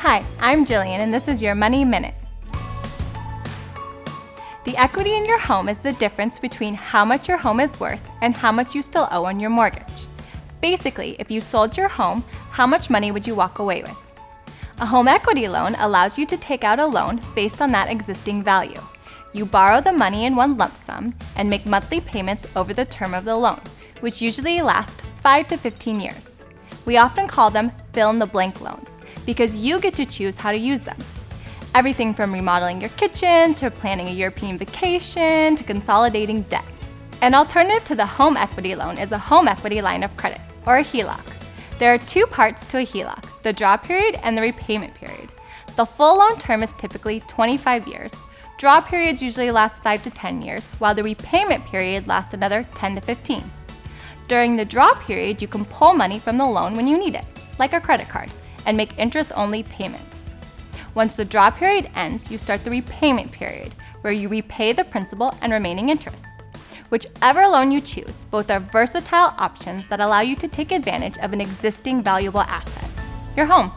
Hi, I'm Jillian, and this is your Money Minute. The equity in your home is the difference between how much your home is worth and how much you still owe on your mortgage. Basically, if you sold your home, how much money would you walk away with? A home equity loan allows you to take out a loan based on that existing value. You borrow the money in one lump sum and make monthly payments over the term of the loan, which usually lasts 5 to 15 years. We often call them fill-in-the-blank loans because you get to choose how to use them. Everything from remodeling your kitchen to planning a European vacation to consolidating debt. An alternative to the home equity loan is a home equity line of credit, or a HELOC. There are two parts to a HELOC, the draw period and the repayment period. The full loan term is typically 25 years. Draw periods usually last 5 to 10 years, while the repayment period lasts another 10 to 15. During the draw period, you can pull money from the loan when you need it, like a credit card, and make interest-only payments. Once the draw period ends, you start the repayment period, where you repay the principal and remaining interest. Whichever loan you choose, both are versatile options that allow you to take advantage of an existing valuable asset, your home.